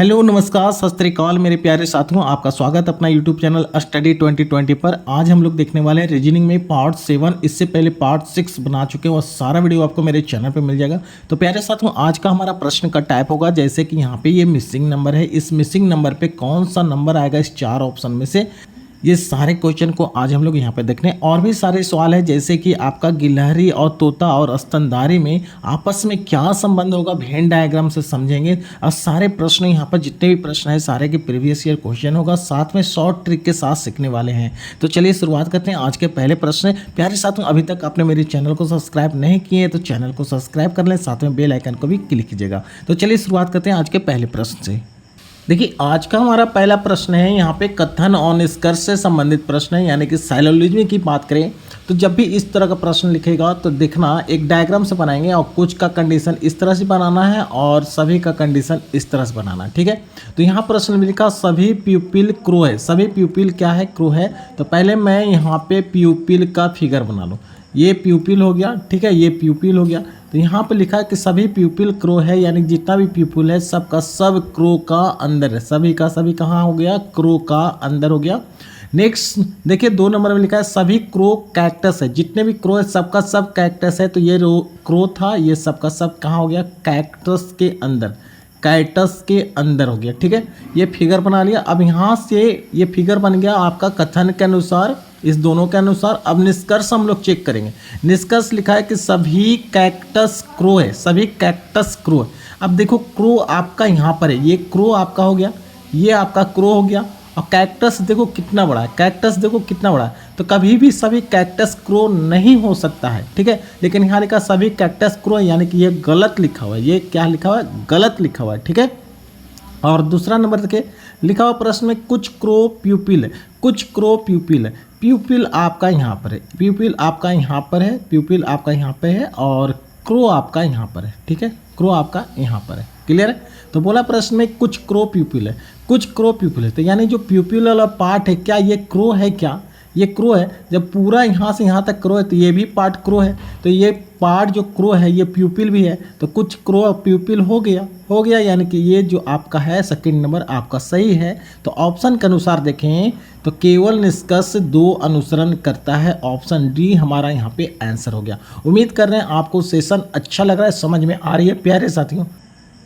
Hello नमस्कार सत श्री अकाल मेरे प्यारे साथियों, आपका स्वागत अपना यूट्यूब चैनल स्टडी 2020 पर। आज हम लोग देखने वाले हैं रीजनिंग में पार्ट 7। इससे पहले पार्ट 6 बना चुके हैं और सारा वीडियो आपको मेरे चैनल पे मिल जाएगा। तो प्यारे साथियों, आज का हमारा प्रश्न का टाइप होगा जैसे कि यहाँ पे ये मिसिंग नंबर है। इस मिसिंग नंबर पे कौन सा नंबर आएगा इस 4 ऑप्शन में से, ये सारे क्वेश्चन को आज हम लोग यहाँ पे देखने। और भी सारे सवाल है जैसे कि आपका गिलहरी और तोता और स्तनधारी में आपस में क्या संबंध होगा, वेन डायग्राम से समझेंगे। और सारे प्रश्न यहाँ पर जितने भी प्रश्न है सारे के प्रीवियस ईयर क्वेश्चन होगा, साथ में शॉर्ट ट्रिक के साथ सीखने वाले हैं। तो चलिए शुरुआत करते हैं आज के पहले प्रश्न। प्यारे साथियों, अभी तक आपने मेरे चैनल को सब्सक्राइब नहीं किए तो चैनल को सब्सक्राइब कर लें, साथ में बेल आइकन को भी क्लिक कीजिएगा। तो चलिए शुरुआत करते हैं आज के पहले प्रश्न से। देखिए, आज का हमारा पहला प्रश्न है यहाँ पे कथन और निष्कर्ष से संबंधित प्रश्न है, यानी कि साइलोलिज्म की बात करें तो जब भी इस तरह का प्रश्न लिखेगा तो देखना एक डायग्राम से बनाएंगे और कुछ का कंडीशन इस तरह से बनाना है और सभी का कंडीशन इस तरह से बनाना है। ठीक है, तो यहाँ प्रश्न में लिखा सभी प्यूपिल क्रो है। सभी प्यूपिल क्या है? क्रो है। तो पहले मैं यहाँ पे प्यूपिल का फिगर बना लूँ। ये प्यूपिल हो गया, ठीक है, ये प्यूपिल हो गया। तो यहाँ पे लिखा है कि सभी प्यूपिल क्रो है, यानी जितना भी प्यूपिल है सब का सब क्रो का अंदर है। सभी का सभी कहाँ हो गया? क्रो का अंदर हो गया। नेक्स्ट देखिए 2 नंबर में लिखा है सभी क्रो कैक्टस है। जितने भी क्रो है सबका सब कैक्टस है। तो ये क्रो था, ये सबका सब कहाँ हो गया? कैक्टस के अंदर, कैक्टस के अंदर हो गया। ठीक है, ये फिगर बना लिया। अब यहाँ से ये फिगर बन गया आपका कथन के अनुसार, इस दोनों के अनुसार। अब निष्कर्ष हम लोग चेक करेंगे। निष्कर्ष लिखा है कि सभी कैक्टस क्रो है। सभी कैक्टस क्रो है। अब देखो क्रो आपका यहाँ पर है, ये क्रो आपका हो गया, ये आपका क्रो हो गया। और कैक्टस देखो कितना बड़ा है, कैक्टस देखो कितना बड़ा है। तो कभी भी सभी कैक्टस क्रो नहीं हो सकता है। ठीक है, लेकिन यहाँ लिखा सभी कैक्टस क्रो है, यानी कि ये गलत लिखा हुआ है। ये क्या लिखा हुआ है? गलत लिखा हुआ है। ठीक है, और दूसरा नंबर देखिए लिखा हुआ प्रश्न में कुछ क्रो प्यूपिल है। कुछ क्रो प्यूपिल है। प्यूपिल आपका यहाँ पर है, प्यूपिल आपका यहाँ पर है, प्यूपिल आपका यहाँ पे है और क्रो आपका यहाँ पर है। ठीक है, क्रो आपका यहाँ पर है। क्लियर है? तो बोला प्रश्न में कुछ क्रो प्यूपिल है, कुछ क्रो प्यूपिल है। तो यानी जो प्यूपिल वाला पार्ट है क्या ये क्रो है? क्या ये क्रो है? जब पूरा यहाँ से यहाँ तक क्रो है तो ये भी पार्ट क्रो है। तो ये पार्ट जो क्रो है ये प्यूपिल भी है। तो कुछ क्रो प्यूपिल हो गया, हो गया, यानी कि ये जो आपका है सेकंड नंबर आपका सही है। तो ऑप्शन के अनुसार देखें तो केवल निष्कर्ष 2 अनुसरण करता है। ऑप्शन डी हमारा यहाँ पे आंसर हो गया। उम्मीद कर रहे हैं आपको सेशन अच्छा लग रहा है, समझ में आ रही है प्यारे साथियों।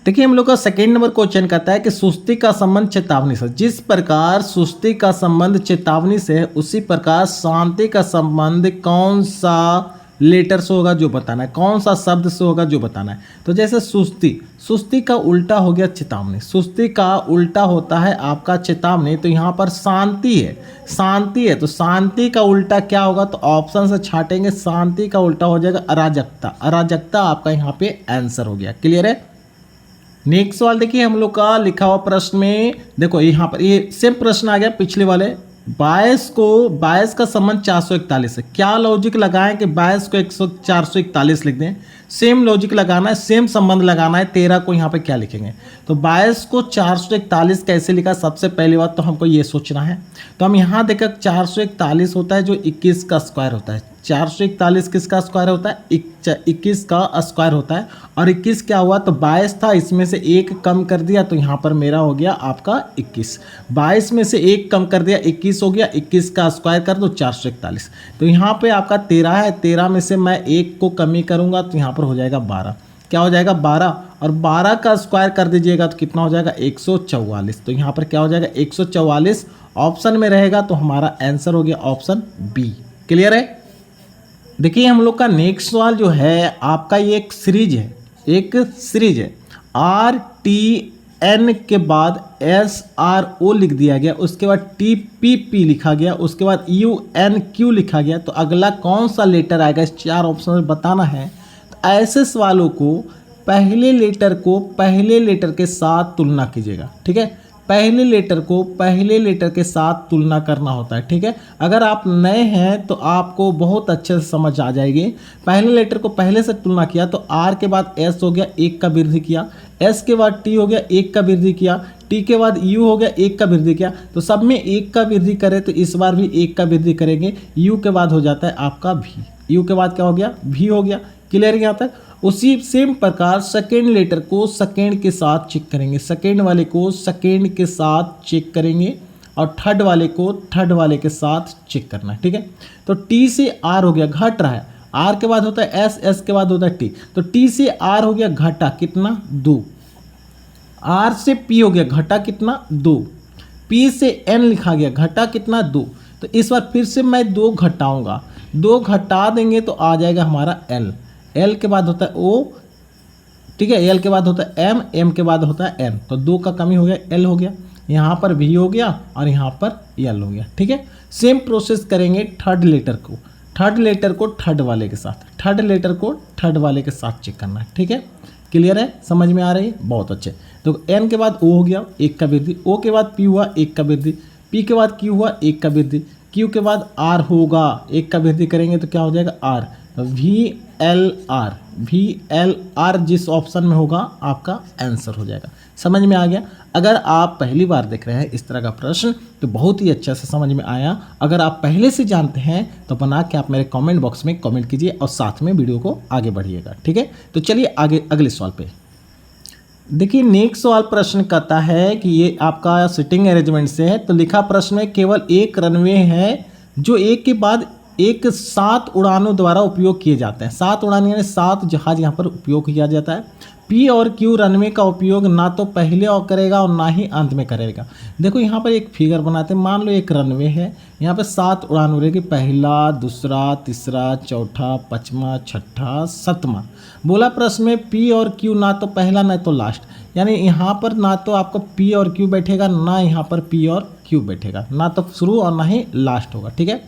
देखिए हम लोग का सेकेंड नंबर क्वेश्चन कहता है कि सुस्ती का संबंध चेतावनी से। जिस प्रकार सुस्ती का संबंध चेतावनी से है उसी प्रकार शांति का संबंध कौन सा लेटर से होगा जो बताना है, कौन सा शब्द से होगा जो बताना है। तो जैसे सुस्ती, सुस्ती का उल्टा हो गया चेतावनी। सुस्ती का उल्टा होता है आपका चेतावनी। तो यहाँ पर शांति है, शांति है। तो शांति का उल्टा क्या होगा? तो ऑप्शन से छाटेंगे, शांति का उल्टा हो जाएगा अराजकता। अराजकता आपका यहाँ पे आंसर हो गया। क्लियर है? नेक्स्ट सवाल देखिए हम लोग का लिखा हुआ प्रश्न में, देखो यहाँ पर ये सेम प्रश्न आ गया पिछले वाले। 22 का संबंध 441 है। क्या लॉजिक लगाएं कि 22 को 441 लिख दें? सेम लॉजिक लगाना है, सेम संबंध लगाना है। 13 को यहाँ पे क्या लिखेंगे? तो 22 को 441 कैसे लिखा? सबसे पहली बात तो हमको ये सोचना है। तो हम यहाँ देखा 441 होता है जो 21 का स्क्वायर होता है। 441 किसका स्क्वायर होता है? 21 का स्क्वायर होता है। और 21 क्या हुआ? तो 22 था, इसमें से 1 कम कर दिया तो यहाँ पर मेरा हो गया आपका 21। 22 में से 1 कम कर दिया 21 हो गया। 21 का स्क्वायर कर दो 441। तो यहाँ पे आपका 13 है, 13 में से मैं 1 को कमी करूँगा तो यहाँ पर हो जाएगा 12। क्या हो जाएगा? 12। और 12 का स्क्वायर कर दीजिएगा तो कितना हो जाएगा? 144। तो यहाँ पर क्या हो जाएगा? 144 ऑप्शन में रहेगा। तो हमारा आंसर हो गया ऑप्शन बी। क्लियर है? देखिए हम लोग का नेक्स्ट सवाल जो है आपका ये एक सीरीज है, एक सीरीज है। RTN के बाद SRO लिख दिया गया, उसके बाद TPP लिखा गया, उसके बाद UNQ लिखा गया। तो अगला कौन सा लेटर आएगा इस 4 ऑप्शन में बताना है। तो ऐसे सवालों को पहले लेटर के साथ तुलना कीजिएगा। ठीक है, पहले लेटर को पहले लेटर के साथ तुलना करना होता है। ठीक है, अगर आप नए हैं तो आपको बहुत अच्छे से समझ आ जाएगी। पहले लेटर को पहले से तुलना किया तो R के बाद S हो गया, 1 का वृद्धि किया। S के बाद T हो गया, 1 का वृद्धि किया। T के बाद U हो गया, 1 का वृद्धि किया। तो सब में 1 का वृद्धि करें तो इस बार भी 1 का वृद्धि करेंगे। U के बाद हो जाता है आपका V। U के बाद क्या हो गया? V हो गया। क्लियर यहाँ तक? उसी सेम प्रकार सेकेंड लेटर को सेकेंड के साथ चेक करेंगे, सेकेंड वाले को सेकेंड के साथ चेक करेंगे और थर्ड वाले को थर्ड वाले के साथ चेक करना है। ठीक है, तो टी से आर हो गया, घट रहा है, आर के बाद होता है एस, एस के बाद होता है टी, तो टी से आर हो गया घटा कितना 2, आर से पी हो गया घटा कितना 2, पी से एन लिखा गया घटा कितना 2। तो इस बार फिर से मैं 2 घटाऊंगा, 2 घटा देंगे तो आ जाएगा हमारा एल, एल के बाद होता है ओ, ठीक है, एल के बाद होता है एम, एम के बाद होता है एन, तो 2 का कमी हो गया, एल हो गया, यहाँ पर वी हो गया और यहाँ पर एल हो गया। ठीक है, सेम प्रोसेस करेंगे थर्ड लेटर को, थर्ड लेटर को थर्ड वाले के साथ, थर्ड लेटर को थर्ड वाले के साथ चेक करना है। ठीक है, क्लियर है, समझ में आ रही है, बहुत अच्छे। तो एन के बाद ओ हो गया 1 का वृद्धि, ओ के बाद पी हुआ 1 का वृद्धि, पी के बाद क्यू हुआ 1 का वृद्धि, क्यू के बाद आर होगा 1 का वृद्धि करेंगे तो क्या हो जाएगा R, V L R, V L R जिस ऑप्शन में होगा आपका आंसर हो जाएगा। समझ में आ गया। अगर आप पहली बार देख रहे हैं इस तरह का प्रश्न तो बहुत ही अच्छा से समझ में आया। अगर आप पहले से जानते हैं तो बना के आप मेरे कमेंट बॉक्स में कमेंट कीजिए और साथ में वीडियो को आगे बढ़िएगा। ठीक है, तो चलिए आगे अगले सवाल पे देखिए। नेक्स्ट सवाल प्रश्न कहता है कि ये आपका सिटिंग अरेंजमेंट से है, तो लिखा प्रश्न में केवल एक रनवे है जो एक के बाद एक 7 उड़ानों द्वारा उपयोग किए जाते हैं। 7 उड़ान यानी 7 जहाज यहाँ पर उपयोग किया जाता है। पी और क्यू रनवे का उपयोग ना तो पहले और करेगा और ना ही अंत में करेगा। देखो यहाँ पर एक फिगर बनाते हैं, मान लो एक रनवे है, यहाँ पर 7 उड़ान उड़ेगी, पहला, दूसरा, तीसरा, चौथा, पाँचवा, छठा, सातवां। बोला प्रश्न में पी और क्यू ना तो पहला ना तो लास्ट, यानी यहाँ पर ना तो आपको पी और क्यू बैठेगा, ना यहाँ पर पी और क्यू बैठेगा, ना तो शुरू और ना ही लास्ट होगा। ठीक है,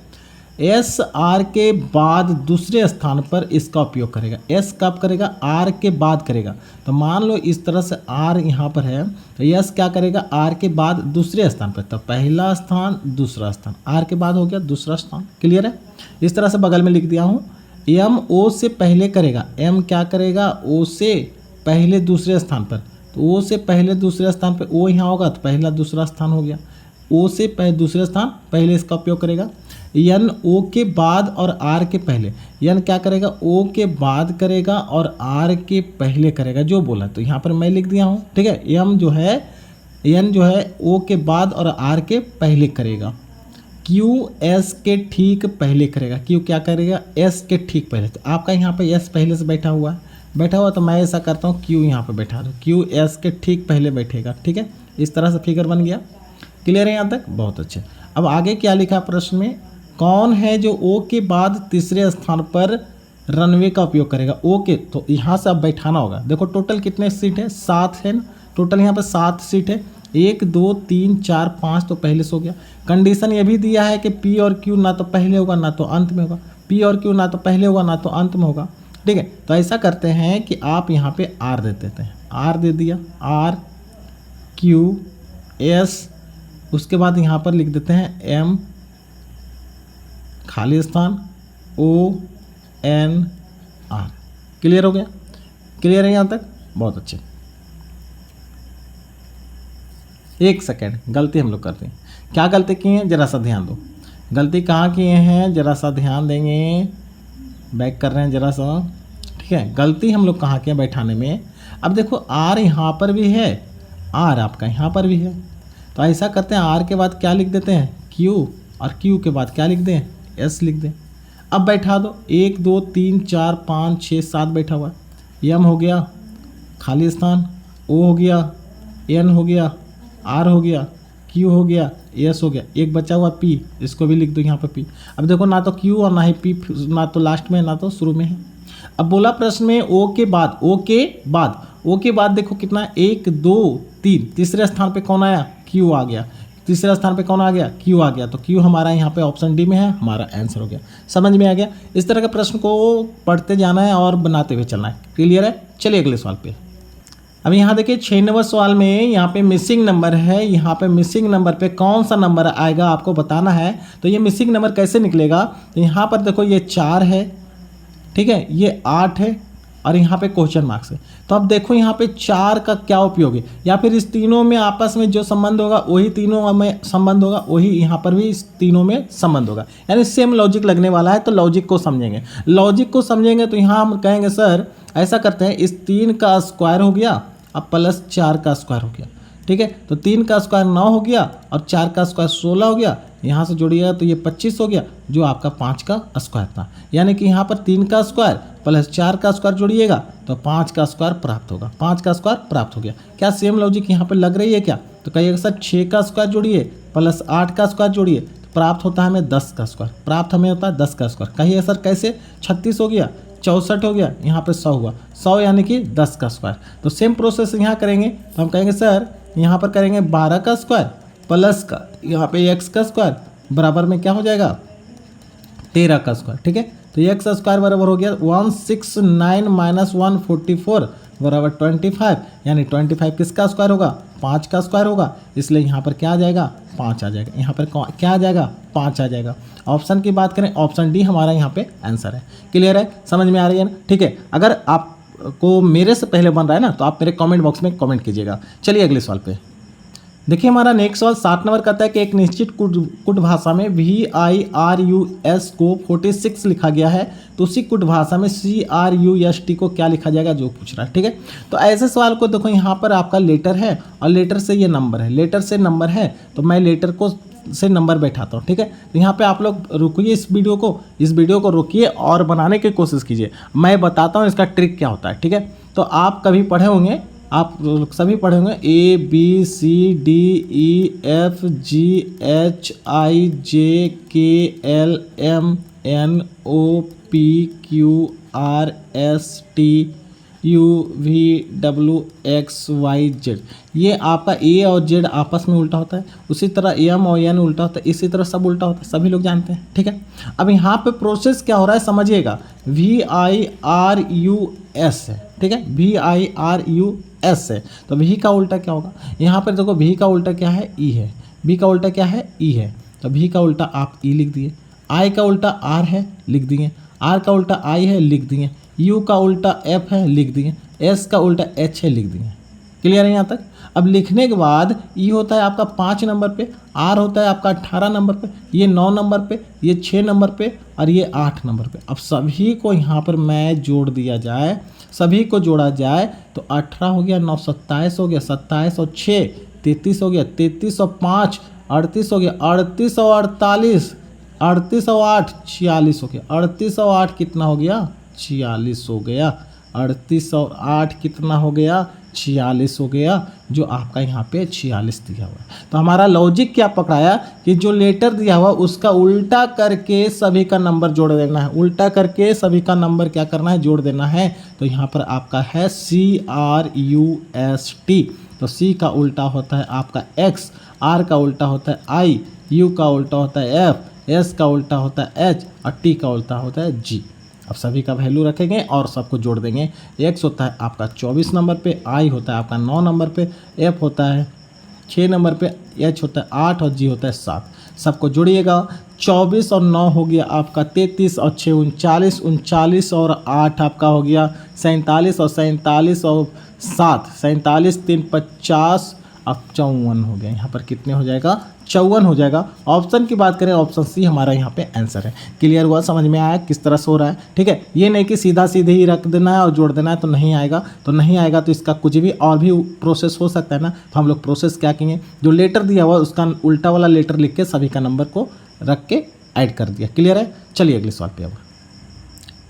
एस आर के बाद दूसरे स्थान पर इसका उपयोग करेगा। एस कब करेगा, आर के बाद करेगा। तो मान लो इस तरह से आर यहाँ पर है तो एस क्या करेगा, आर के बाद दूसरे स्थान पर, तो पहला स्थान दूसरा स्थान, आर के बाद हो गया दूसरा स्थान। क्लियर है, इस तरह से बगल में लिख दिया हूँ। एम ओ से पहले करेगा, एम क्या करेगा, ओ से पहले दूसरे स्थान पर, तो ओ से पहले दूसरे स्थान पर ओ यहाँ होगा तो पहला दूसरा स्थान हो गया। ओ से दूसरे स्थान पहले इसका उपयोग करेगा। एन ओ के बाद और आर के पहले, एन क्या करेगा, ओ के बाद करेगा और आर के पहले करेगा, जो बोला तो यहाँ पर मैं लिख दिया हूँ। ठीक है, एम जो है, एन जो है ओ के बाद और आर के पहले करेगा। क्यू एस के ठीक पहले करेगा, क्यू क्या करेगा, एस के ठीक पहले। तो आपका यहाँ पे एस पहले से बैठा हुआ है, तो मैं ऐसा करता हूँ क्यू यहाँ पे बैठा दूँ, क्यू एस के ठीक पहले बैठेगा। ठीक है, इस तरह से फिगर बन गया। क्लियर है यहाँ तक, बहुत अच्छे। अब आगे क्या लिखा प्रश्न में, कौन है जो ओ के बाद तीसरे स्थान पर रनवे का उपयोग करेगा। ओ के, तो यहाँ से अब बैठाना होगा। देखो टोटल कितने सीट है, 7 है ना, टोटल यहाँ पर 7 सीट है, 1 2 3 4 5 तो पहले से हो गया। कंडीशन ये भी दिया है कि पी और क्यू ना तो पहले होगा ना तो अंत में होगा, पी और क्यू ना तो पहले होगा ना तो अंत में होगा। ठीक है, तो ऐसा करते हैं कि आप यहाँ पे आर दे देते हैं, आर दे दिया, आर क्यू एस, उसके बाद यहाँ पर लिख देते हैं एम खाली स्थान ओ एन आर। क्लियर हो गया, क्लियर है यहाँ तक, बहुत अच्छे। एक सेकेंड, गलती हम लोग करते हैं। क्या गलती किए हैं जरा सा ध्यान दो, गलती कहाँ किए हैं जरा सा ध्यान देंगे, बैक कर रहे हैं जरा सा। ठीक है, गलती हम लोग कहाँ किए बैठाने में। अब देखो आर यहाँ पर भी है, आर आपका यहाँ पर भी है, तो ऐसा करते हैं आर के बाद क्या लिख देते हैं क्यू, और क्यू के बाद क्या लिख दें, एस लिख दें। अब बैठा दो, 1 2 3 4 5 6 7 बैठा हुआ है। एम हो गया खाली स्थान, ओ हो गया, एन हो गया, आर हो गया, क्यू हो गया, एस हो गया, एक बचा हुआ पी, इसको भी लिख दो यहाँ पर पी। अब देखो ना तो क्यू और ना ही पी, ना तो लास्ट में ना तो शुरू में है। अब बोला प्रश्न में ओ के बाद, ओ के बाद, ओ के बाद देखो कितना, 1 2 3, तीसरे स्थान पे कौन आया, क्यू आ गया, तीसरे स्थान पे कौन आ गया, क्यू आ गया, तो क्यू हमारा यहाँ पे ऑप्शन डी में है, हमारा आंसर हो गया। समझ में आ गया। इस तरह के प्रश्न को पढ़ते जाना है और बनाते हुए चलना है। क्लियर है, चलिए अगले सवाल पे। अब यहाँ देखिए 6 नंबर सवाल में यहाँ पे मिसिंग नंबर है, यहाँ पे मिसिंग नंबर पे कौन सा नंबर आएगा आपको बताना है। तो ये मिसिंग नंबर कैसे निकलेगा, तो यहाँ पर देखो ये 4 है, ठीक है, ये 8 है और यहाँ पे क्वेश्चन मार्क्स है। तो अब देखो यहाँ पे 4 का क्या उपयोग है, या फिर इस तीनों में आपस में जो संबंध होगा वही तीनों में संबंध होगा, वही यहाँ पर भी इस तीनों में संबंध होगा, यानी सेम लॉजिक लगने वाला है। तो लॉजिक को समझेंगे, लॉजिक को समझेंगे तो यहाँ हम कहेंगे सर ऐसा करते हैं, इस 3 का स्क्वायर हो गया अब प्लस 4 का स्क्वायर हो गया, ठीक है। तो 3 का स्क्वायर 9 हो गया और 4 का स्क्वायर 16 हो गया, यहाँ से जोड़िएगा तो ये 25 हो गया जो आपका 5 का स्क्वायर था। यानी कि यहाँ पर 3 का स्क्वायर प्लस 4 का स्क्वायर जोड़िएगा तो 5 का स्क्वायर प्राप्त होगा, 5 का स्क्वायर प्राप्त हो गया। क्या सेम लॉजिक यहाँ पर लग रही है क्या? तो कहिएगा सर 6 का स्क्वायर जोड़िए प्लस 8 का स्क्वायर जोड़िए तो प्राप्त होता है हमें 10 का स्क्वायर, प्राप्त हमें होता है 10 का स्क्वायर। कहिए सर कैसे? 36 हो गया, 64 हो गया, यहाँ पे 100 हुआ, 100 यानी कि 10 का स्क्वायर। तो सेम प्रोसेस यहाँ करेंगे तो हम कहेंगे सर यहाँ पर करेंगे 12 का स्क्वायर प्लस का यहाँ पे x का स्क्वायर बराबर में क्या हो जाएगा 13 का स्क्वायर, ठीक है। तो x का स्क्वायर बराबर हो गया 169 माइनस 144 बराबर 25, यानी 25 किसका स्क्वायर होगा? 5 का स्क्वायर होगा, इसलिए यहाँ पर क्या आ जाएगा? 5 आ जाएगा। यहाँ पर क्या आ जाएगा? 5 आ जाएगा। ऑप्शन की बात करें, ऑप्शन डी हमारा यहाँ पे आंसर है। क्लियर है? समझ में आ रही है ना? ठीक है। अगर आपको मेरे से पहले बन रहा है ना तो आप मेरे कमेंट बॉक्स में कमेंट कीजिएगा। चलिए अगले सवाल पे देखिए, हमारा नेक्स्ट सवाल 7 नंबर कहता है कि एक निश्चित कुट भाषा में VIRUS को 46 लिखा गया है, तो उसी कुट भाषा में CRUST को क्या लिखा जाएगा, जो पूछ रहा है, ठीक है। तो ऐसे सवाल को देखो, यहाँ पर आपका लेटर है और लेटर से ये नंबर है, लेटर से नंबर है, तो मैं लेटर को से नंबर बैठाता हूँ, ठीक है। तो यहाँ पे आप लोग रुकिए, इस वीडियो को रोकिए और बनाने की कोशिश कीजिए। मैं बताता हूँ इसका ट्रिक क्या होता है, ठीक है। तो आप कभी पढ़े होंगे, आप सभी पढ़े होंगे ABCDEFGHIJKLMNOPQRSTUVWXYZ। ये आपका ए और जेड आपस में उल्टा होता है, उसी तरह एम और एन उल्टा होता है, इसी तरह सब उल्टा होता है, सभी लोग जानते हैं, ठीक है। अब यहाँ पे प्रोसेस क्या हो रहा है समझिएगा, VIRUS है, ठीक है, VIRUS है, तो V का उल्टा क्या होगा? यहाँ पर देखो V का उल्टा क्या है? E है। V का उल्टा क्या है? E है। तो V का उल्टा आप E लिख दिए, I का उल्टा R है, लिख दिए, R का उल्टा I है, लिख दिए, U का उल्टा F है, लिख दिए, S का उल्टा H है, लिख दिए। क्लियर है यहाँ तक? अब लिखने के बाद E होता है आपका 5 नंबर पे, R होता है आपका 18 नंबर पे, ये 9 नंबर पे, ये 6 नंबर पे और ये 8 नंबर पे। अब सभी को यहाँ पर मैं जोड़ दिया जाए, सभी को जोड़ा जाए तो 18 हो गया, 9 27 हो गया, 27 और 6 33 हो गया, 33 और 5 38 हो गया, 38 और 48 38 और 8 46 हो गया, 38 और 8 कितना हो गया? 46 हो गया। 38 और 8 कितना हो गया? 46 हो गया, जो आपका यहाँ पे 46 दिया हुआ है। तो हमारा लॉजिक क्या पकड़ाया कि जो लेटर दिया हुआ उसका उल्टा करके सभी का नंबर जोड़ देना है, उल्टा करके सभी का नंबर क्या करना है? जोड़ देना है। तो यहाँ पर आपका है CRUST। तो C का उल्टा होता है आपका X, R का उल्टा होता है I, U का उल्टा होता है F, S का उल्टा होता है H और T का उल्टा होता है G। अब सभी का वैल्यू रखेंगे और सबको जोड़ देंगे। X होता है आपका 24 नंबर पे, I होता है आपका 9 नंबर पे, F होता है 6 नंबर पे, H होता है 8 और G होता है 7। सबको जोड़िएगा, 24 और 9 हो गया आपका 33 और 6 39, 39 और 8 आपका हो गया 47 और 47 और 7 47 3 50, अब 54 हो गया। यहाँ पर कितने हो जाएगा? 54 हो जाएगा। ऑप्शन की बात करें, ऑप्शन सी हमारा यहाँ पे आंसर है। क्लियर हुआ? समझ में आया किस तरह से हो रहा है? ठीक है, ये नहीं कि सीधा सीधे ही रख देना है और जोड़ देना है तो नहीं आएगा, तो नहीं आएगा तो इसका कुछ भी और भी प्रोसेस हो सकता है ना। तो हम लोग प्रोसेस क्या किए, जो लेटर दिया हुआ उसका उल्टा वाला लेटर लिख के सभी का नंबर को रख के ऐड कर दिया। क्लियर है? चलिए अगले सवाल पे अब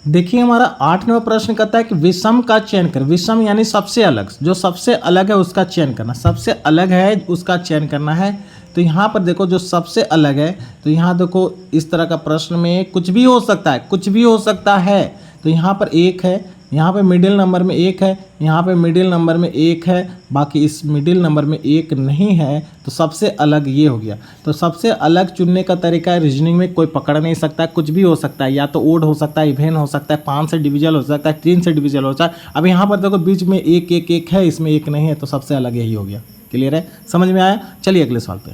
देखिए, हमारा 8 नंबर प्रश्न कहता है कि विषम का चयन कर। विषम यानी सबसे अलग, जो सबसे अलग है उसका चयन करना, सबसे अलग है उसका चयन करना है। तो यहाँ पर देखो जो सबसे अलग है, तो यहाँ देखो इस तरह का प्रश्न में कुछ भी हो सकता है, कुछ भी हो सकता है। तो यहाँ पर 1 है, यहाँ पे मिडिल नंबर में 1 है, यहाँ पे मिडिल नंबर में 1 है, बाकी इस मिडिल नंबर में 1 नहीं है, तो सबसे अलग ये हो गया। तो सबसे अलग चुनने का तरीका है, रीजनिंग में कोई पकड़ नहीं सकता, कुछ भी हो सकता है, या तो ओड हो सकता है, इवेन हो सकता है, 5 से डिविजल हो सकता है, 3 से डिविजल हो सकता है। अब यहाँ पर देखो बीच में 1 1 1 है, इसमें 1 नहीं है, तो सबसे अलग यही हो गया। क्लियर है? समझ में आया? चलिए अगले सवाल पे।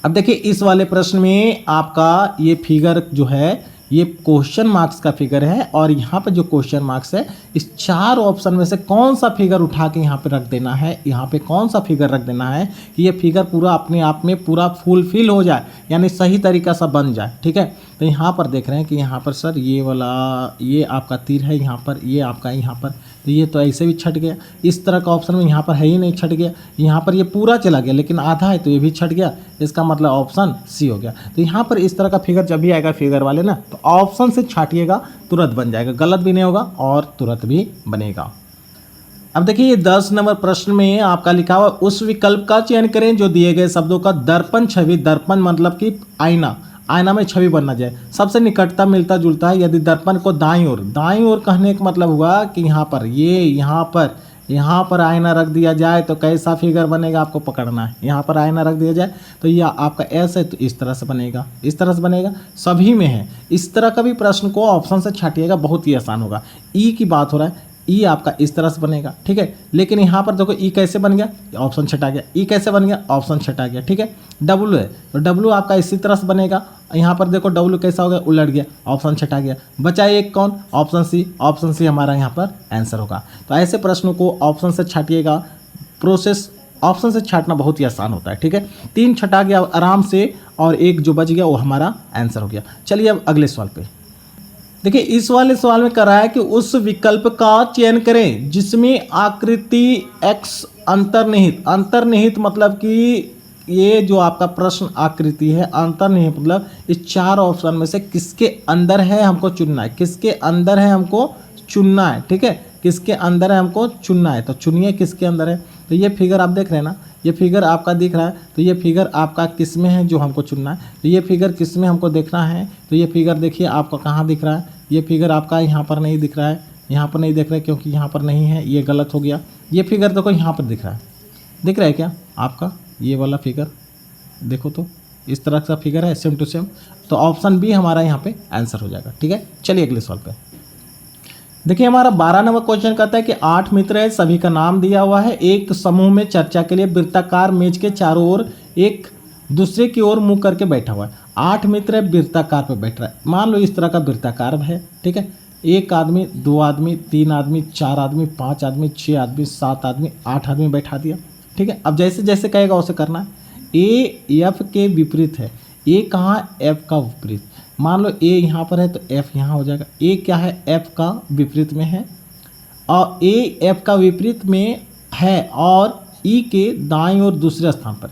अब देखिए, इस वाले प्रश्न में आपका ये फिगर जो है ये क्वेश्चन मार्क्स का फिगर है और यहाँ पे जो क्वेश्चन मार्क्स है इस 4 ऑप्शन में से कौन सा फिगर उठा के यहाँ पे रख देना है, यहाँ पे कौन सा फिगर रख देना है कि ये फिगर पूरा अपने आप में पूरा फुलफिल हो जाए, यानी सही तरीका से बन जाए। ठीक है, तो यहाँ पर देख रहे हैं कि यहाँ पर सर ये वाला ये आपका तीर है यहाँ पर, ये आपका यहाँ पर, तो ये तो ऐसे भी छट गया। इस तरह का ऑप्शन में यहाँ पर है ही नहीं, छट गया। यहाँ पर ये पूरा चला गया लेकिन आधा है तो ये भी छट गया, इसका मतलब ऑप्शन सी हो गया। तो यहाँ पर इस तरह का फिगर जब भी आएगा फिगर वाले ना, तो ऑप्शन से छाटिएगा, तुरंत बन जाएगा, गलत भी नहीं होगा और तुरंत भी बनेगा। अब देखिए ये 10 नंबर प्रश्न में आपका लिखा हुआ उस विकल्प का चयन करें जो दिए गए शब्दों का दर्पण छवि, दर्पण मतलब कि आईना, आईना में छवि बनना जाए, सबसे निकटता मिलता जुलता है। यदि दर्पण को दाईं ओर कहने का मतलब हुआ कि यहाँ पर ये यहाँ पर आईना रख दिया जाए तो कैसा फिगर बनेगा आपको पकड़ना है। यहाँ पर आईना रख दिया जाए तो ये आपका एस है तो इस तरह से बनेगा, इस तरह से बनेगा, सभी में है। इस तरह का भी प्रश्न को ऑप्शन से छाटिएगा, बहुत ही आसान होगा। ई की बात हो रहा है, ई आपका इस तरह से बनेगा, ठीक है। लेकिन यहाँ पर देखो ई कैसे बन गया, ऑप्शन छटा गया, ई कैसे बन गया, ऑप्शन छटा गया, ठीक है। डब्लू है तो डब्लू आपका इसी तरह से बनेगा, यहाँ पर देखो डब्लू कैसा हो गया, उलट गया, ऑप्शन छटा गया, बचा एक कौन, ऑप्शन सी। ऑप्शन सी हमारा यहाँ पर आंसर होगा। तो ऐसे प्रश्नों को ऑप्शन से छाटिएगा, प्रोसेस ऑप्शन से छाटना बहुत ही आसान होता है, ठीक है। 3 छटा गया आराम से और एक जो बच गया वो हमारा आंसर हो गया। चलिए अब अगले सवाल पे देखिए, इस वाले सवाल में कर रहा है कि उस विकल्प का चयन करें जिसमें आकृति x अंतर्निहित मतलब कि ये जो आपका प्रश्न आकृति है, अंतर्निहित मतलब इस 4 ऑप्शन में से किसके अंदर है हमको चुनना है, किसके अंदर है हमको चुनना है, ठीक है। किसके अंदर है हमको चुनना है, तो चुनिए किसके अंदर है। तो ये फिगर आप देख रहे हैं ना, ये फिगर आपका दिख रहा है, तो ये फिगर आपका किस में है जो हमको चुनना है। तो ये फिगर किस में हमको देखना है, तो ये फिगर देखिए आपका कहाँ दिख रहा है, ये फिगर आपका यहाँ पर नहीं दिख रहा है, यहाँ पर नहीं दिख रहा है क्योंकि यहाँ पर नहीं है, ये गलत हो गया। ये फिगर देखो यहाँ पर दिख रहा है, दिख रहा है क्या आपका, ये वाला फिगर देखो तो इस तरह का फिगर है सेम टू सेम। तो ऑप्शन बी हमारा यहाँ पे आंसर हो जाएगा, ठीक है। चलिए अगले सवाल पे देखिए, हमारा 12 नंबर क्वेश्चन कहता है कि 8 मित्र है, सभी का नाम दिया हुआ है, एक समूह में चर्चा के लिए वृत्ताकार मेज के चारों ओर एक दूसरे की ओर मुंह करके बैठा हुआ है। 8 मित्र है, वृत्ताकार पे बैठ रहा है। मान लो इस तरह का वृत्ताकार है, ठीक है। 1 आदमी, 2 आदमी, 3 आदमी, 4 आदमी, 5 आदमी, 6 आदमी, 7 आदमी, 8 आदमी बैठा दिया, ठीक है। अब जैसे जैसे कहेगा उसे करना है। ए एफ के विपरीत है, ए कहाँ, एफ का विपरीत। मान लो ए यहाँ पर है तो एफ यहाँ हो जाएगा। ए क्या है, एफ का विपरीत में है और ए एफ का विपरीत में है और ई के दाईं ओर दूसरे स्थान पर।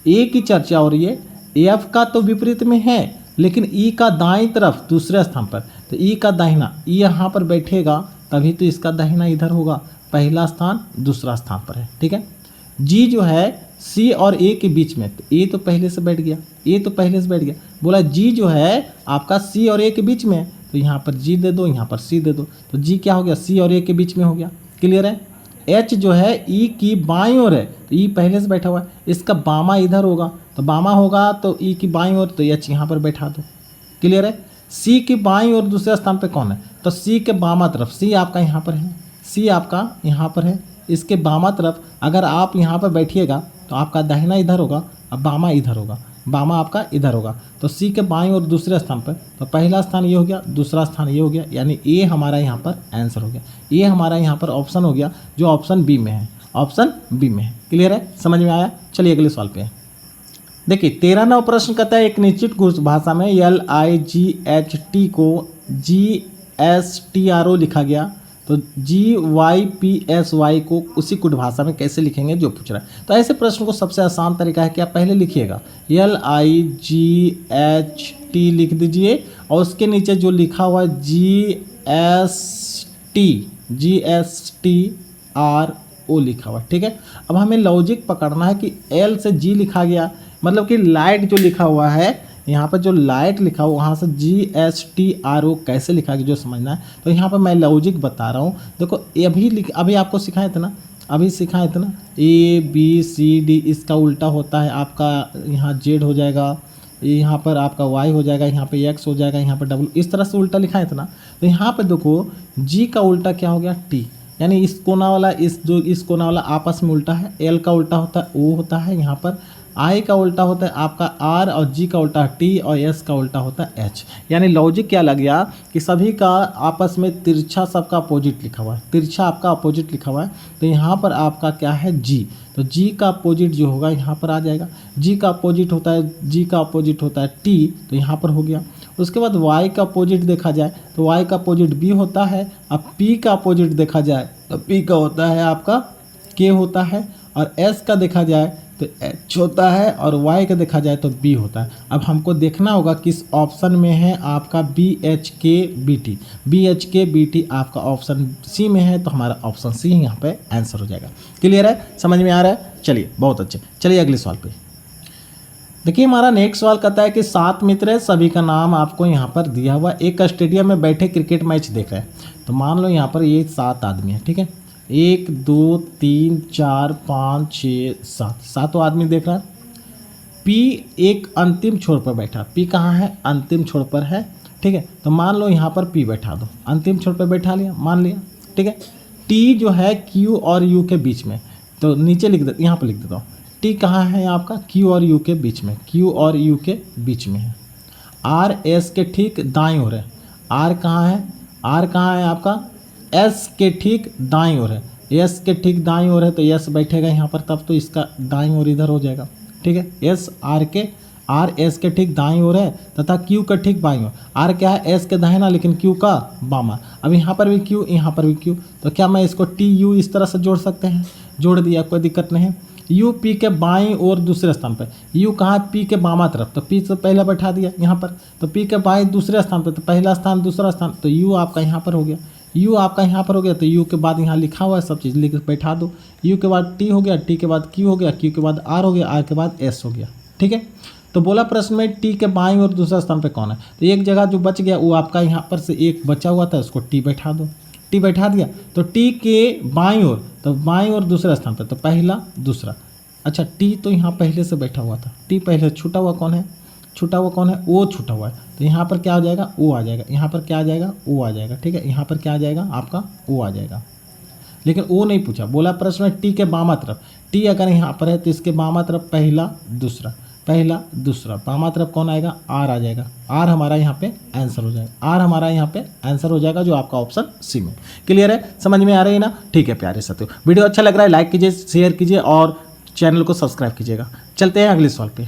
ए की चर्चा हो रही है, एफ का तो विपरीत में है लेकिन ई का दाईं तरफ दूसरे स्थान पर। तो ई का दाहिना, ई यहाँ पर बैठेगा तभी तो इसका दाहिना इधर होगा, पहला स्थान दूसरा स्थान पर है, ठीक है। जी जो है सी और ए के बीच में, तो ए तो पहले से बैठ गया, ए तो पहले से बैठ गया। बोला जी जो है आपका सी और ए के बीच में, तो यहाँ पर जी दे दो, यहाँ पर सी दे दो, तो जी क्या हो गया, सी और ए के बीच में हो गया, क्लियर है। एच जो है ई की बाईं ओर है, तो ई पहले से बैठा हुआ है, इसका बामा इधर होगा, तो बामा होगा तो ई की बाईं ओर, तो एच यहाँ पर बैठा दो, क्लियर है। सी की बाईं ओर दूसरे स्थान पर कौन है, तो सी के बामा तरफ, सी आपका यहाँ पर है, सी आपका यहाँ पर है, इसके बामा तरफ अगर आप यहाँ पर बैठिएगा तो आपका दाहिना इधर होगा और बामा इधर होगा, बामा आपका इधर होगा। तो सी के बाईं और दूसरे स्थान पर, तो पहला स्थान ये हो गया, दूसरा स्थान ये हो गया, यानी ए हमारा यहाँ पर आंसर हो गया। ए हमारा यहाँ पर ऑप्शन हो गया जो ऑप्शन बी में है, ऑप्शन बी में है, क्लियर है, समझ में आया। चलिए अगले सवाल पे देखिए, 13 नंबर प्रश्न कहता है एक निश्चित कुछ भाषा में LIGHT को GSTRO लिखा गया, तो GYPSY को उसी कुछ भाषा में कैसे लिखेंगे जो पूछ रहा है। तो ऐसे प्रश्न को सबसे आसान तरीका है कि आप पहले लिखिएगा LIGHT लिख दीजिए और उसके नीचे जो लिखा हुआ है GSTRO लिखा हुआ है, ठीक है। अब हमें लॉजिक पकड़ना है कि L से G लिखा गया, मतलब कि लाइट जो लिखा हुआ है यहाँ पर, जो लाइट लिखा हुआ वहाँ से GSTRO कैसे लिखा गया जो समझना है। तो यहाँ पर मैं लॉजिक बता रहा हूँ, देखो अभी आपको सिखाए थे ना, अभी सिखाए थे ना, ABCD इसका उल्टा होता है आपका, यहाँ Z हो जाएगा, यहाँ पर आपका Y हो जाएगा, यहाँ पे X हो जाएगा, यहाँ पर W, इस तरह से उल्टा लिखाए थे ना। तो यहाँ पर देखो G का उल्टा क्या हो गया, T, यानी इस कोना वाला इस कोना वाला आपस में उल्टा है, एल का उल्टा होता है ओ होता है, यहाँ पर आई का उल्टा होता है आपका आर, और जी का उल्टा टी, और एस का उल्टा होता है एच। यानी लॉजिक क्या लग गया कि सभी का आपस में तिरछा सबका अपोजिट लिखा हुआ है, तिरछा आपका अपोजिट लिखा हुआ है, तो यहाँ पर आपका क्या है जी, तो जी का अपोजिट जो होगा यहाँ पर आ जाएगा। जी का अपोजिट होता है, जी का अपोजिट होता है टी, तो यहाँ पर हो गया। उसके बाद y का अपोजिट देखा जाए तो y का अपोजिट b होता है। अब p का अपोजिट देखा जाए तो p का होता है आपका k होता है, और s का देखा जाए तो h होता है, और y का देखा जाए तो b होता है। अब हमको देखना होगा किस ऑप्शन में है आपका BHK BT आपका ऑप्शन सी में है, तो हमारा ऑप्शन सी यहाँ पे आंसर हो जाएगा। क्लियर है, समझ में आ रहा है? चलिए बहुत अच्छे, चलिए अगले सवाल पे देखिए। हमारा नेक्स्ट सवाल कहता है कि 7 मित्र है, सभी का नाम आपको यहाँ पर दिया हुआ, एक स्टेडियम में बैठे क्रिकेट मैच देख रहे हैं। तो मान लो यहाँ पर ये 7 आदमी है, ठीक है, 1 2 3 4 5 6 7, सातों आदमी देख रहा है। पी एक अंतिम छोर पर बैठा, पी कहाँ है? अंतिम छोर पर है, ठीक है। तो मान लो यहाँ पर पी बैठा दो, अंतिम छोर पर बैठा लिया, मान लिया, ठीक है। टी जो है क्यू और यू के बीच में, तो नीचे लिख दे, यहाँ पर लिख देता हूँ। टी कहाँ है आपका? क्यू और यू के बीच में, क्यू और यू के बीच में है। आर एस के ठीक दाईं ओर है। आर कहाँ है? आर कहाँ है आपका? एस के ठीक दाईं ओर है। एस के ठीक दाईं ओर है, तो एस बैठेगा यहाँ पर, तब तो इसका दाईं ओर इधर हो जाएगा, ठीक है। एस आर एस के ठीक दाईं ओर है तथा क्यू का ठीक बाईं ओर। आर क्या है? एस के दाहिना, लेकिन क्यू का बामा। अब यहाँ पर भी क्यू, यहाँ पर भी क्यू, तो क्या मैं इसको टी यू इस तरह से जोड़ सकते हैं? जोड़ दिया, कोई दिक्कत नहीं है। यू पी के बाईं और दूसरे स्थान पर, यू कहाँ? पी के बामा तरफ, तो पी से पहले बैठा दिया यहाँ पर, तो पी के बाईं दूसरे स्थान पर, तो पहला स्थान दूसरा स्थान, तो यू आपका यहाँ पर हो गया, यू आपका यहाँ पर हो गया, तो यू के बाद यहाँ लिखा हुआ है सब चीज़ लिख बैठा दो। यू के बाद टी हो गया, टी के बाद क्यू हो गया, क्यू के बाद आर हो गया, आर के बाद एस हो गया, ठीक है। तो बोला प्रश्न में टी के बाईं और दूसरा स्थान पर कौन है? तो एक जगह जो बच गया वो आपका यहाँ पर से एक बचा हुआ था, उसको टी बैठा दो, टी बैठा दिया। तो टी के बाईं ओर, तो बाईं ओर दूसरे स्थान पर, तो पहला दूसरा। अच्छा, टी तो यहाँ पहले से बैठा हुआ था, टी पहले, छूटा हुआ कौन है? छूटा हुआ कौन है? ओ छूटा हुआ है, तो यहाँ पर क्या आ जाएगा? ओ आ जाएगा। यहाँ पर क्या आ जाएगा? ओ आ जाएगा, ठीक है। यहाँ पर क्या आ जाएगा आपका? ओ आ जाएगा। लेकिन ओ नहीं पूछा, बोला प्रश्न में टी के बामा तरफ। टी अगर यहाँ पर है तो इसके बामा तरफ पहला दूसरा, पहला दूसरा, बामा तरफ कौन आएगा? आर आ जाएगा। आर हमारा यहाँ पे आंसर हो जाएगा, आर हमारा यहाँ पे आंसर हो जाएगा, जो आपका ऑप्शन सी में। क्लियर है, समझ में आ रही है ना? ठीक है प्यारे साथियों, वीडियो अच्छा लग रहा है लाइक कीजिए, शेयर कीजिए और चैनल को सब्सक्राइब कीजिएगा। चलते हैं अगले सवाल पे।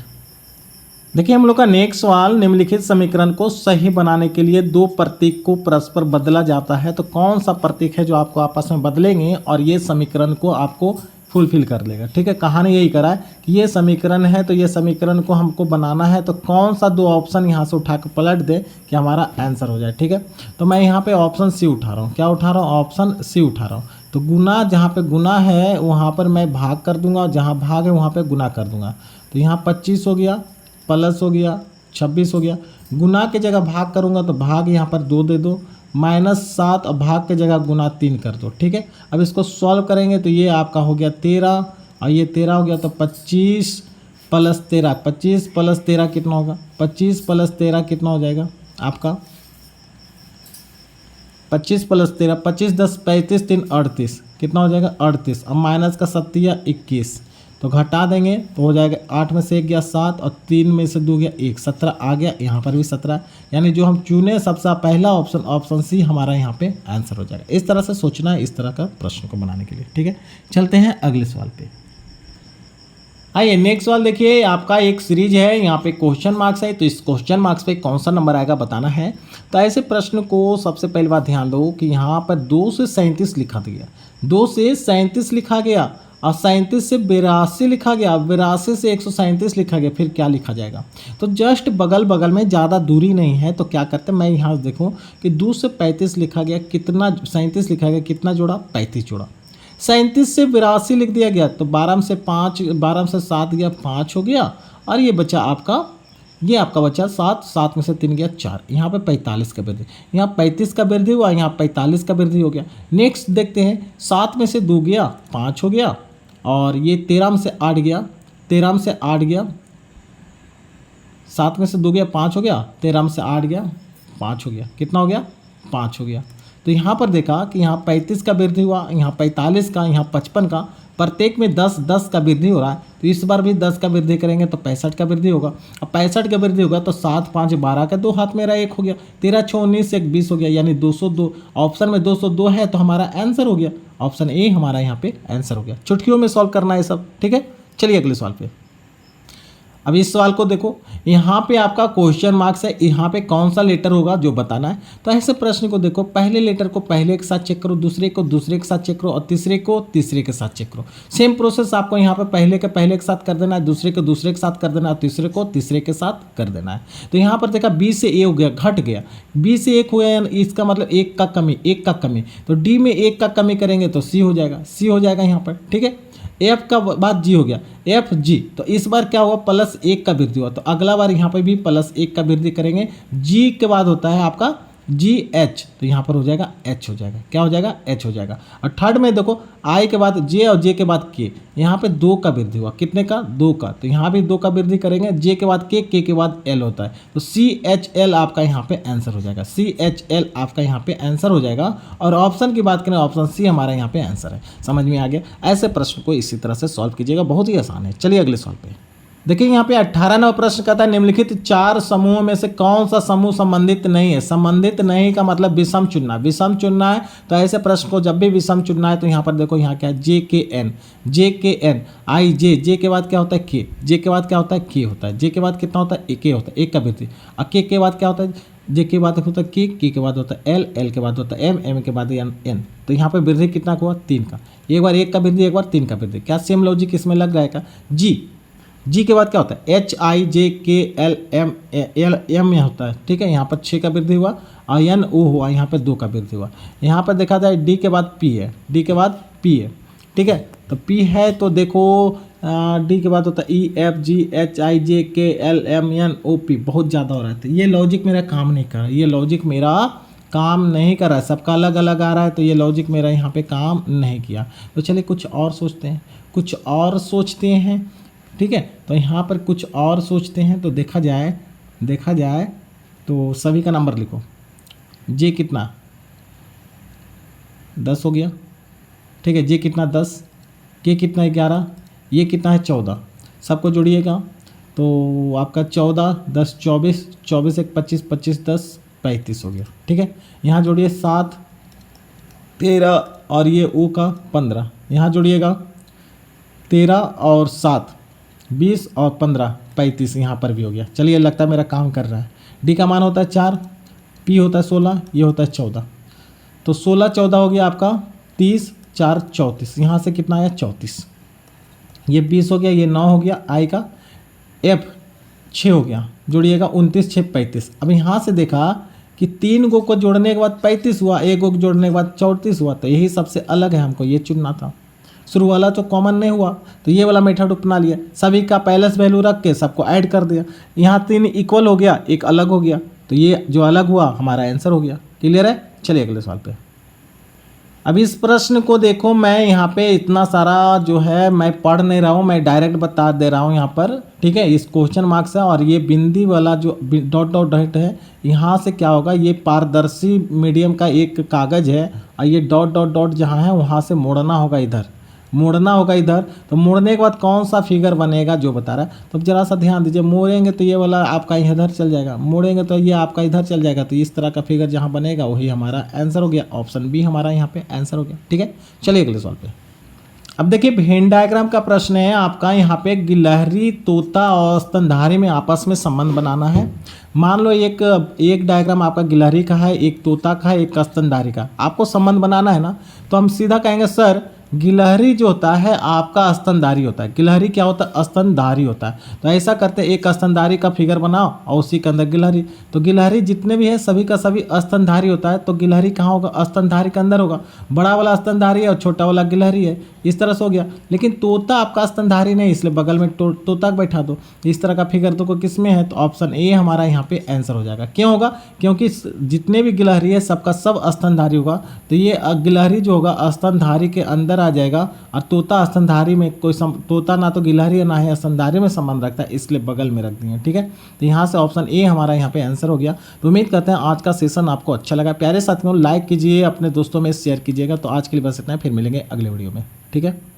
देखिए हम लोग का नेक्स्ट सवाल, निम्नलिखित समीकरण को सही बनाने के लिए दो प्रतीक को परस्पर बदला जाता है, तो कौन सा प्रतीक है जो आपको आपस में बदलेंगे और ये समीकरण को आपको फुलफिल कर लेगा, ठीक है। कहानी यही करा है कि ये समीकरण है, तो ये समीकरण को हमको बनाना है, तो कौन सा दो ऑप्शन यहाँ से उठा के पलट दे कि हमारा आंसर हो जाए, ठीक है। तो मैं यहाँ पे ऑप्शन सी उठा रहा हूँ। क्या उठा रहा हूँ? ऑप्शन सी उठा रहा हूँ। तो गुना, जहाँ पे गुना है वहाँ पर मैं भाग कर दूंगा, और जहाँ भाग है वहाँ पे गुना कर दूंगा। तो यहाँ 25 हो गया, प्लस हो गया 26 हो गया। गुना की जगह भाग करूँगा तो भाग यहाँ पर 2 दे दो, -7, और भाग की जगह गुना 3 कर दो, ठीक है। अब इसको सॉल्व करेंगे तो ये आपका हो गया 13, और ये 13 हो गया, तो 25 + 13, 25 + 13 कितना होगा? 25 + 13 कितना हो जाएगा आपका? 25 + 13, 25 × 10 35, 3 38, कितना हो जाएगा? 38। अब माइनस का 7 या 21, तो घटा देंगे तो हो जाएगा 8 में से 1 गया 7, और 3 में से 2 गया 1, 17 आ गया। यहाँ पर भी 17, यानी जो हम चुने सबसे पहला ऑप्शन, ऑप्शन सी हमारा यहाँ पे आंसर हो जाएगा। इस तरह से सोचना है इस तरह का प्रश्न को बनाने के लिए, ठीक है। चलते हैं अगले सवाल पे। आइए नेक्स्ट सवाल देखिए, आपका एक सीरीज है, यहाँ पे क्वेश्चन मार्क्स है, तो इस क्वेश्चन मार्क्स पे कौन सा नंबर आएगा बताना है। तो ऐसे प्रश्न को सबसे पहली बात ध्यान दो कि यहाँ पर 2 से 37 लिखा गया, 2 से 37 लिखा गया, और 37 से 82 लिखा गया, 82 से 137 लिखा गया, फिर क्या लिखा जाएगा? तो जस्ट बगल बगल में, ज़्यादा दूरी नहीं है, तो क्या करते हैं, मैं यहाँ देखूँ कि 2 से 35 लिखा गया, कितना 37 लिखा गया, कितना जोड़ा? 35 जोड़ा। 37 से 82 लिख दिया गया, तो 12 में से 5, 12 में से 7 गया, 5 हो गया, और ये बचा आपका, ये आपका बचा 7, 7 में से 3 गया 4, यहाँ पे 45 का वृद्धि, यहाँ 35 का वृद्धि हुआ, यहाँ 45 का वृद्धि हो गया। नेक्स्ट देखते हैं, 7 में से 2 गया 5 हो गया, और ये 13 में से 8 गया, 13 में से 8 गया, 7 में से 2 गया 5 हो गया, 13 में से 8 गया 5 हो गया, कितना हो गया? 5 हो गया। तो यहाँ पर देखा कि यहाँ 35 का वृद्धि हुआ, यहाँ 45 का, यहाँ 55 का, प्रत्येक में 10 10 का वृद्धि हो रहा है। तो इस बार भी 10 का वृद्धि करेंगे तो 65 का वृद्धि होगा। अब 65 का वृद्धि होगा तो 7 5 12 का, 2 हाथ मेरा 1 हो गया, 13 6 19 1 20 हो गया, यानी 202। ऑप्शन में 202 है तो हमारा आंसर हो गया, ऑप्शन ए हमारा यहाँ पे आंसर हो गया। चुटकियों में सॉल्व करना है सब, ठीक है। चलिए अगले सवाल पे। अब इस सवाल को देखो, यहाँ पे आपका क्वेश्चन मार्क्स है, यहाँ पे कौन सा लेटर होगा जो बताना है। तो ऐसे प्रश्न को देखो, पहले लेटर को पहले के साथ चेक करो, दूसरे को दूसरे के साथ चेक करो और तीसरे को तीसरे के साथ चेक करो। सेम प्रोसेस आपको यहाँ पे पहले के साथ कर देना है, दूसरे को दूसरे के साथ कर देना है और तीसरे को तीसरे के साथ कर देना है। तो यहाँ पर देखा बी से ए हो गया, घट गया, बी से 1 हुआ, इसका मतलब 1 का कमी, तो डी में 1 का कमी करेंगे तो सी हो जाएगा यहाँ पर, ठीक है। एफ का बाद जी हो गया, एफ जी, तो इस बार क्या हुआ, +1 का वृद्धि हुआ, तो अगला बार यहाँ पे भी +1 का वृद्धि करेंगे। जी के बाद होता है आपका जी एच, तो यहाँ पर हो जाएगा एच हो जाएगा, क्या हो जाएगा, एच हो जाएगा। और थर्ड में देखो आई के बाद जे और जे के बाद के, यहाँ पे 2 का वृद्धि हुआ, कितने का, 2 का, तो यहाँ भी 2 का वृद्धि करेंगे। जे के बाद के के बाद एल होता है, तो CHL आपका यहाँ पे आंसर हो जाएगा, CHL आपका यहाँ पे आंसर हो जाएगा। और ऑप्शन की बात करें, ऑप्शन सी हमारा यहाँ पे आंसर है। समझ में आ गया। ऐसे प्रश्न को इसी तरह से सॉल्व कीजिएगा, बहुत ही आसान है। चलिए अगले सवाल पे देखिए, यहाँ पे 18वां प्रश्न कहता है निम्नलिखित 4 समूहों में से कौन सा समूह संबंधित नहीं है। संबंधित नहीं का मतलब विषम चुनना है। तो ऐसे प्रश्न को जब भी विषम चुनना है तो यहाँ पर देखो, यहाँ क्या है, JKN आई जे के बाद क्या होता है, के, जे के बाद क्या होता है, के होता है, जे के बाद कितना होता है, के होता है, 1 का वृद्धि। और के बाद क्या होता है, जे के बाद होता है के के बाद होता है एल के बाद होता है एम के बाद एन। तो यहाँ पे वृद्धि कितना हुआ, 3 का, एक बार 1 का वृद्धि, एक बार 3 का वृद्धि। क्या सेम लॉजिक इसमें लग जाएगा। जी के बाद क्या होता है, HIJKLM होता है, ठीक है। यहाँ पर 6 का वृद्धि हुआ और NO हुआ, यहाँ पर 2 का वृद्धि हुआ। यहाँ पर देखा जाए डी के बाद P है, ठीक है। तो P है तो देखो डी के बाद होता है EFGHIJKLMNOP, बहुत ज़्यादा हो रहा है। तो ये लॉजिक मेरा काम नहीं कर रहा है, सबका अलग अलग आ रहा है, तो ये लॉजिक मेरा यहाँ पे काम नहीं किया। तो चलिए कुछ और सोचते हैं, ठीक है। तो यहाँ पर कुछ और सोचते हैं, तो देखा जाए तो सभी का नंबर लिखो। जे कितना, 10 हो गया, ठीक है। जे कितना 10, के कितना 11, ये कितना है 14, सबको जोड़िएगा तो आपका 14 10 24, 24 1 25, 25 10 35 हो गया, ठीक है। यहाँ जोड़िए 7 13 और ये ओ का 15, यहाँ जोड़िएगा 13 और 7 20 और 15 35, यहाँ पर भी हो गया। चलिए लगता है मेरा काम कर रहा है। डी का मान होता है 4, पी होता है 16, ये होता है 14, तो 16 14 हो गया आपका 30 4 34, यहाँ से कितना आया 34, ये 20 हो गया, ये 9 हो गया, आई का एफ 6 हो गया, जोड़िएगा 29 6 35। अब यहाँ से देखा कि 3 को जोड़ने के बाद 35 हुआ, 1 को जोड़ने के बाद 34 हुआ, तो यही सबसे अलग है, हमको ये चुनना था। शुरू वाला तो कॉमन नहीं हुआ, तो ये वाला मेथड अपना लिया, सभी का पैलेस वैल्यू रख के सबको ऐड कर दिया। यहाँ 3 इक्वल हो गया, 1 अलग हो गया, तो ये जो अलग हुआ हमारा आंसर हो गया। क्लियर है। चलिए अगले सवाल पे। अब इस प्रश्न को देखो, मैं यहाँ पे इतना सारा जो है मैं पढ़ नहीं रहा हूँ, मैं डायरेक्ट बता दे रहा हूँ यहाँ पर, ठीक है। इस क्वेश्चन मार्क्स है और ये बिंदी वाला जो डॉट है, यहाँ से क्या होगा, ये पारदर्शी मीडियम का एक कागज़ है और ये डॉट जहाँ है वहाँ से मोड़ना होगा इधर, तो मोड़ने के बाद कौन सा फिगर बनेगा जो बता रहा है। तो जरा सा ध्यान दीजिए, मोड़ेंगे तो ये वाला आपका इधर चल जाएगा, मोड़ेंगे तो ये आपका इधर चल जाएगा, तो इस तरह का फिगर जहाँ बनेगा वही हमारा आंसर हो गया। ऑप्शन बी हमारा यहाँ पे आंसर हो गया, ठीक है। चलिए अगले सवाल पे। अब देखिए वेन डायग्राम का प्रश्न है आपका, यहाँ पे गिलहरी तोता और स्तनधारी में आपस में संबंध बनाना है। मान लो एक डायग्राम आपका गिलहरी का है, एक तोता का है, एक स्तनधारी का, आपको संबंध बनाना है ना। तो हम सीधा कहेंगे सर गिलहरी जो होता है आपका स्तनधारी होता है। गिलहरी क्या होता है, स्तनधारी होता है। तो ऐसा करते हैं, एक स्तनधारी का फिगर बनाओ और उसी के अंदर गिलहरी, तो गिलहरी जितने भी है सभी का सभी स्तनधारी होता है। तो गिलहरी कहाँ होगा, स्तनधारी के अंदर होगा, बड़ा वाला स्तनधारी है और छोटा वाला गिलहरी है, इस तरह से हो गया। लेकिन तोता आपका स्तनधारी नहीं, इसलिए बगल में तोता बैठा दो, इस तरह का फिगर तो किस में है, तो ऑप्शन ए हमारा यहाँ पे आंसर हो जाएगा। क्यों होगा, क्योंकि जितने भी गिलहरी है सबका सब स्तनधारी होगा। तो ये गिलहरी जो होगा स्तनधारी के अंदर उत्तर आ जाएगा। और तोता स्तनधारी में कोई तोता ना तो गिलहरी ना ही स्तनधारी में संबंध रखता है, इसलिए बगल में रख दिए। ठीक है, तो यहाँ से ऑप्शन ए हमारा यहाँ पे आंसर हो गया। तो उम्मीद करते हैं आज का सेशन आपको अच्छा लगा। प्यारे साथियों, लाइक कीजिए, अपने दोस्तों में शेयर कीजिएगा। तो आज के लिए बस इतना है, फिर मिलेंगे अगले वीडियो में। ठीक है।